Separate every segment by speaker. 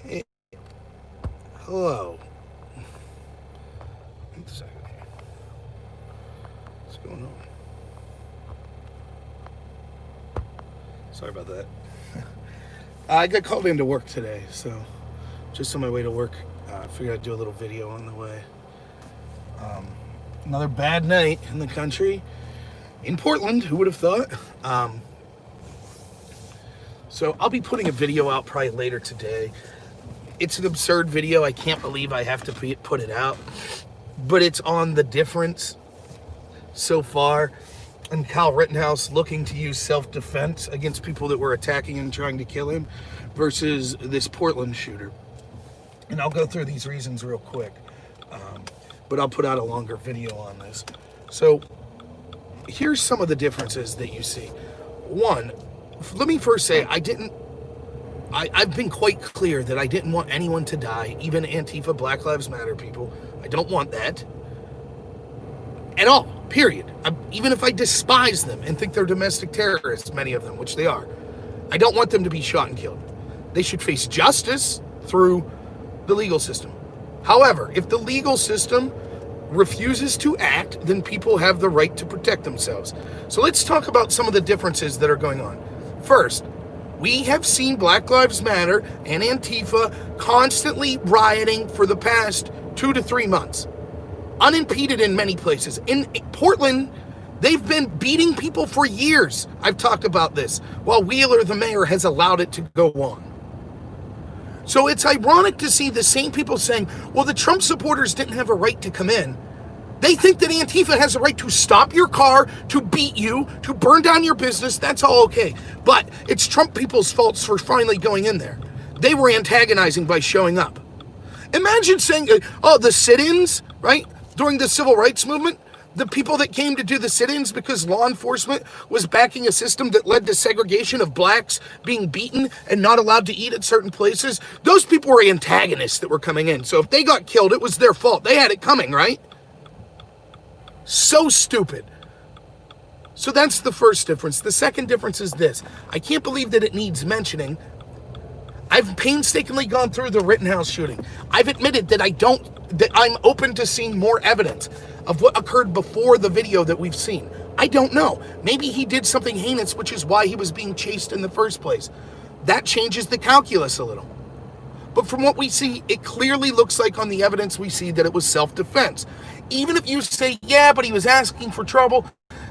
Speaker 1: Hey, hello. One second here. What's going on? Sorry about that. I got called into work today, so just on my way to work, I figured I'd do a little video on the way. Another bad night in the country. In Portland, who would have thought? So I'll be putting a video out probably later today. It's an absurd video. I can't believe I have to put it out. But it's on the difference so far and Kyle Rittenhouse looking to use self-defense against people that were attacking and trying to kill him versus this Portland shooter. And I'll go through these reasons real quick. But I'll put out a longer video on this. So here's some of the differences that you see. One, let me first say I've been quite clear that I didn't want anyone to die, even Antifa, Black Lives Matter people. I don't want that at all, period. Even if I despise them and think they're domestic terrorists, many of them, which they are, I don't want them to be shot and killed. They should face justice through the legal system. However, if the legal system refuses to act, then people have the right to protect themselves. So let's talk about some of the differences that are going on. First, we have seen Black Lives Matter and Antifa constantly rioting for the past 2 to 3 months, unimpeded in many places. In Portland, they've been beating people for years. I've talked about this, while Wheeler, the mayor, has allowed it to go on. So it's ironic to see the same people saying, well, the Trump supporters didn't have a right to come in. They think that Antifa has a right to stop your car, to beat you, to burn down your business. That's all okay. But it's Trump people's faults for finally going in there. They were antagonizing by showing up. Imagine saying, oh, the sit-ins, right? During the civil rights movement, the people that came to do the sit-ins because law enforcement was backing a system that led to segregation of blacks being beaten and not allowed to eat at certain places, those people were antagonists that were coming in. So if they got killed, it was their fault. They had it coming, right? So stupid. So that's the first difference. The second difference is this. I can't believe that it needs mentioning. I've painstakingly gone through the Rittenhouse shooting. I've admitted that I'm open to seeing more evidence of what occurred before the video that we've seen. I don't know. Maybe he did something heinous, which is why he was being chased in the first place. That changes the calculus a little. But from what we see, it clearly looks like on the evidence we see that it was self-defense. Even if you say, yeah, but he was asking for trouble.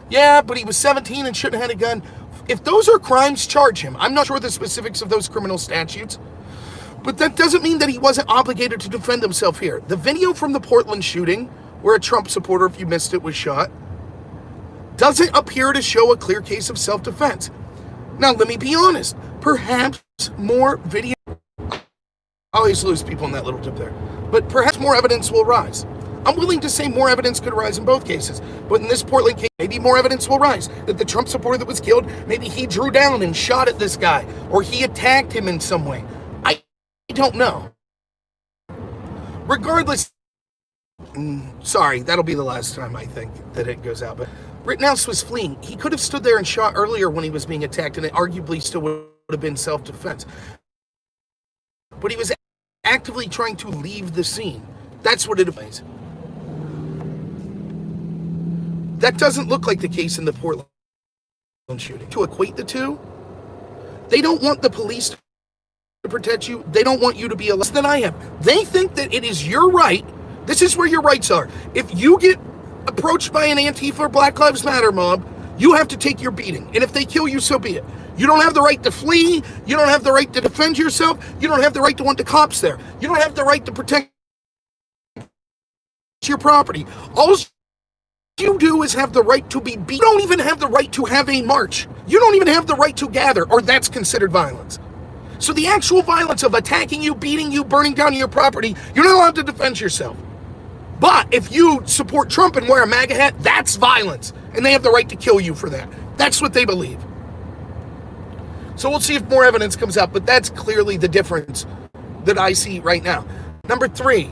Speaker 1: Yeah, but he was 17 and shouldn't have had a gun. If those are crimes, charge him. I'm not sure the specifics of those criminal statutes. But that doesn't mean that he wasn't obligated to defend himself here. The video from the Portland shooting, where a Trump supporter, if you missed it, was shot, doesn't appear to show a clear case of self-defense. Now, let me be honest. Perhaps more video... I always lose people in that little tip there. But perhaps more evidence will rise. I'm willing to say more evidence could rise in both cases. But in this Portland case, maybe more evidence will rise. That the Trump supporter that was killed, maybe he drew down and shot at this guy. Or he attacked him in some way. I don't know. Regardless, sorry, that'll be the last time I think that it goes out. But Rittenhouse was fleeing. He could have stood there and shot earlier when he was being attacked, and it arguably still would have been self-defense. But he was actively trying to leave the scene. That's what it is. That doesn't look like the case in the Portland shooting. To equate the two, they don't want the police to protect you. They don't want you to be less than I am. They think that it is your right. This is where your rights are. If you get approached by an Antifa or Black Lives Matter mob, you have to take your beating. And if they kill you, so be it. You don't have the right to flee. You don't have the right to defend yourself. You don't have the right to want the cops there. You don't have the right to protect your property. All you do is have the right to be beat. You don't even have the right to have a march. You don't even have the right to gather, or that's considered violence. So the actual violence of attacking you, beating you, burning down your property, you're not allowed to defend yourself. But if you support Trump and wear a MAGA hat, that's violence. And they have the right to kill you for that. That's what they believe. So we'll see if more evidence comes out, but that's clearly the difference that I see right now. Number 3,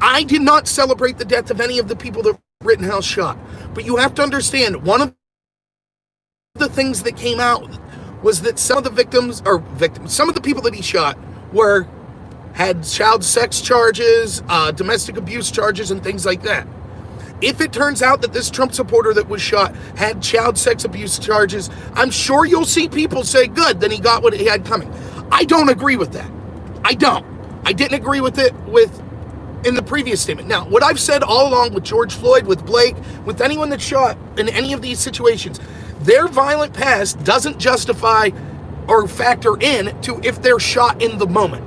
Speaker 1: I did not celebrate the death of any of the people that Rittenhouse shot. But you have to understand, one of the things that came out was that some of the some of the people that he shot had child sex charges, domestic abuse charges, and things like that. If it turns out that this Trump supporter that was shot had child sex abuse charges, I'm sure you'll see people say, good, then he got what he had coming. I don't agree with that. I don't. I didn't agree with it in the previous statement. Now, what I've said all along with George Floyd, with Blake, with anyone that's shot in any of these situations, their violent past doesn't justify or factor in to if they're shot in the moment.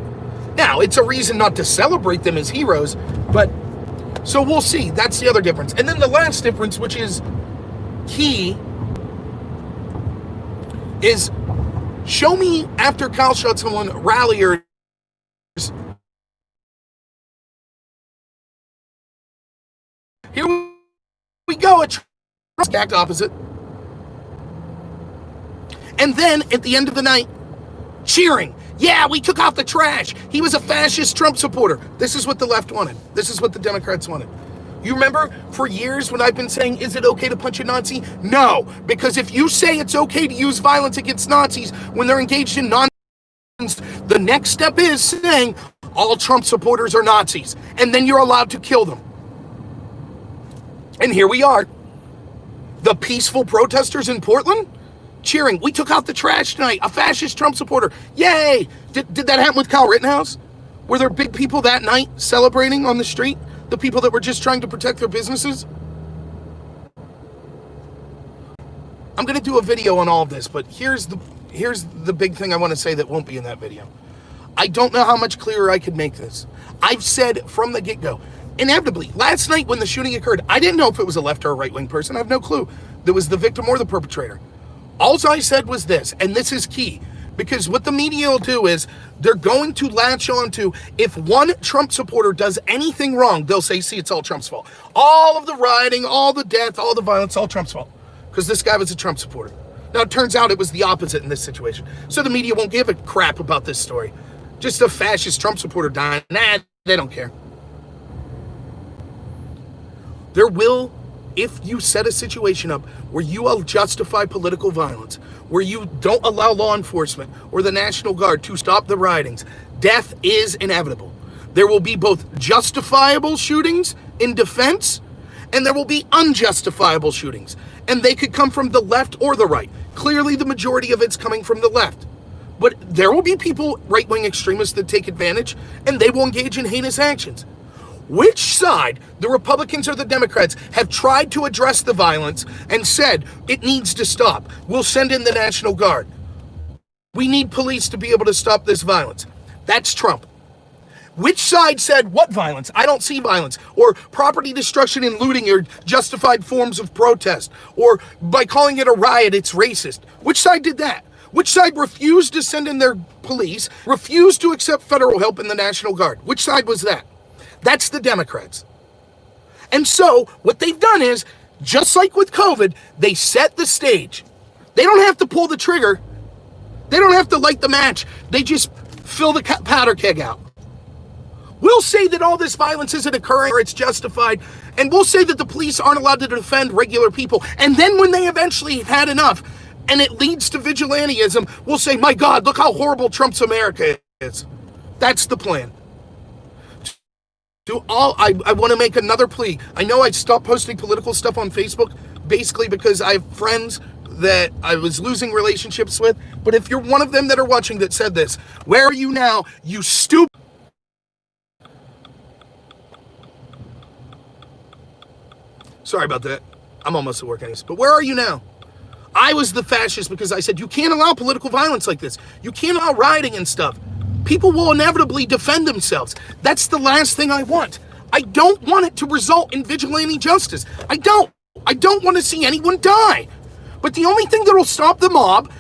Speaker 1: Now, it's a reason not to celebrate them as heroes, but so we'll see. That's the other difference. And then the last difference, which is key, is show me after Kyle shot someone, ralliers. Here we go, a exact opposite. And then at the end of the night, cheering. Yeah, we took out the trash. He was a fascist Trump supporter. This is what the left wanted. This is what the Democrats wanted. You remember for years when I've been saying, is it okay to punch a Nazi? No, because if you say it's okay to use violence against Nazis when they're engaged in nonsense, the next step is saying all Trump supporters are Nazis, and then you're allowed to kill them. And here we are. The peaceful protesters in Portland cheering, we took out the trash tonight, a fascist Trump supporter. Yay! Did that happen with Kyle Rittenhouse? Were there big people that night celebrating on the street? The people that were just trying to protect their businesses? I'm going to do a video on all of this, but here's the big thing I want to say that won't be in that video. I don't know how much clearer I could make this. I've said from the get-go, inevitably, last night when the shooting occurred, I didn't know if it was a left or a right-wing person. I have no clue that was the victim or the perpetrator. All I said was this, and this is key, because what the media will do is they're going to latch on to, if one Trump supporter does anything wrong, they'll say, see, it's all Trump's fault. All of the rioting, all the death, all the violence, all Trump's fault, because this guy was a Trump supporter. Now, it turns out it was the opposite in this situation. So the media won't give a crap about this story. Just a fascist Trump supporter dying. Nah, they don't care. There will, if you set a situation up where you will justify political violence, where you don't allow law enforcement or the National Guard to stop the riotings, death is inevitable. There will be both justifiable shootings in defense, and there will be unjustifiable shootings. And they could come from the left or the right. Clearly, the majority of it's coming from the left. But there will be people, right-wing extremists, that take advantage, and they will engage in heinous actions. Which side, the Republicans or the Democrats, have tried to address the violence and said it needs to stop? We'll send in the National Guard. We need police to be able to stop this violence. That's Trump. Which side said, what violence? I don't see violence. Or property destruction and looting are justified forms of protest. Or by calling it a riot, it's racist. Which side did that? Which side refused to send in their police, refused to accept federal help in the National Guard? Which side was that? That's the Democrats. And so what they've done is, just like with COVID, they set the stage. They don't have to pull the trigger. They don't have to light the match. They just fill the powder keg out. We'll say that all this violence isn't occurring or it's justified, and we'll say that the police aren't allowed to defend regular people. And then when they eventually have had enough and it leads to vigilantism, we'll say, my God, look how horrible Trump's America is. That's the plan. I want to make another plea. I know I stopped posting political stuff on Facebook, basically because I have friends that I was losing relationships with. But if you're one of them that are watching that said this, where are you now, you stupid? Sorry about that. I'm almost at work anyways. But where are you now? I was the fascist because I said, you can't allow political violence like this. You can't allow rioting and stuff. People will inevitably defend themselves. That's the last thing I want. I don't want it to result in vigilante justice. I don't want to see anyone die. But the only thing that will stop the mob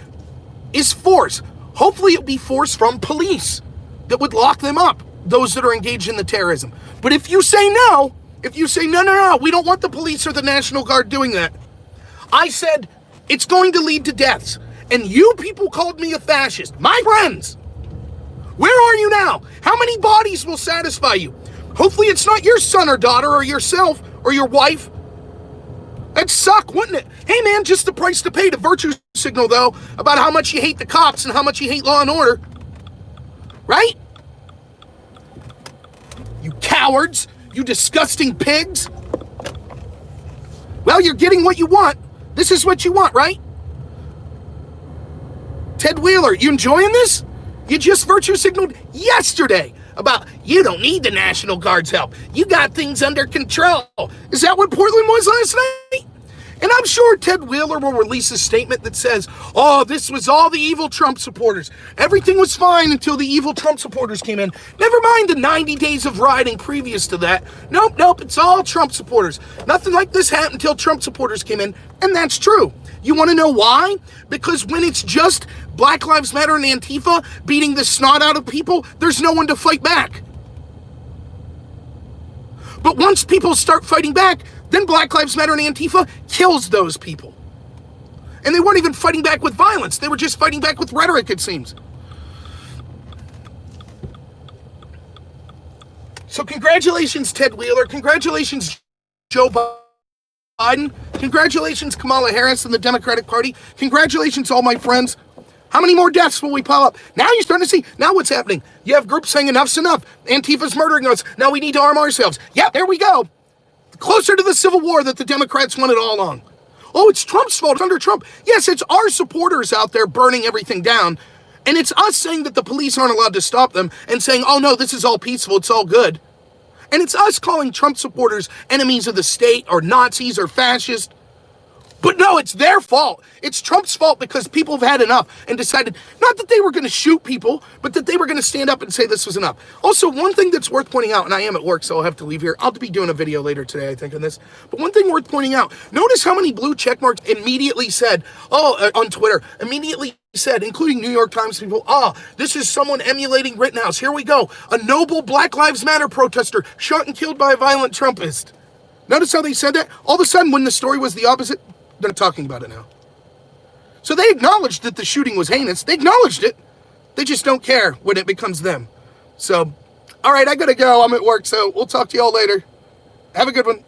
Speaker 1: is force. Hopefully it'll be force from police that would lock them up, those that are engaged in the terrorism. But if you say no, no, we don't want the police or the National Guard doing that. I said, it's going to lead to deaths. And you people called me a fascist. My friends. Where are you now? How many bodies will satisfy you? Hopefully it's not your son or daughter or yourself or your wife. That'd suck, wouldn't it? Hey man, just the price to pay to virtue signal though about how much you hate the cops and how much you hate law and order. Right? cowards, you disgusting pigs. Well, you're getting what you want. This is what you want, right? Ted Wheeler, you enjoying this? You just virtue signaled yesterday about you don't need the National Guard's help. You got things under control. Is that what Portland was last night? And I'm sure Ted Wheeler will release a statement that says, oh, this was all the evil Trump supporters. Everything was fine until the evil Trump supporters came in. Never mind the 90 days of rioting previous to that. Nope, it's all Trump supporters. Nothing like this happened until Trump supporters came in. And that's true. You want to know why? Because when it's just Black Lives Matter and Antifa beating the snot out of people, there's no one to fight back. But once people start fighting back, then Black Lives Matter and Antifa kills those people. And they weren't even fighting back with violence. They were just fighting back with rhetoric, it seems. So congratulations, Ted Wheeler. Congratulations, Joe Biden. Congratulations, Kamala Harris and the Democratic Party. Congratulations, all my friends. How many more deaths will we pile up? Now you're starting to see, now what's happening? You have groups saying enough's enough. Antifa's murdering us. Now we need to arm ourselves. Yeah, there we go. Closer to the Civil War that the Democrats wanted all along. Oh, it's Trump's fault. It's under Trump. Yes, it's our supporters out there burning everything down. And it's us saying that the police aren't allowed to stop them and saying, oh no, this is all peaceful. It's all good. And it's us calling Trump supporters enemies of the state or Nazis or fascists. But no, it's their fault. It's Trump's fault because people have had enough and decided not that they were going to shoot people, but that they were going to stand up and say this was enough. Also, one thing that's worth pointing out, and I am at work, so I'll have to leave here. I'll be doing a video later today, I think, on this. But one thing worth pointing out, notice how many blue check marks immediately said, on Twitter, immediately said, including New York Times people, this is someone emulating Rittenhouse. Here we go. A noble Black Lives Matter protester shot and killed by a violent Trumpist. Notice how they said that? All of a sudden, when the story was the opposite, they're talking about it now. So they acknowledged that the shooting was heinous. They acknowledged it. They just don't care when it becomes them. So, all right, I gotta go. I'm at work, so we'll talk to y'all later. Have a good one.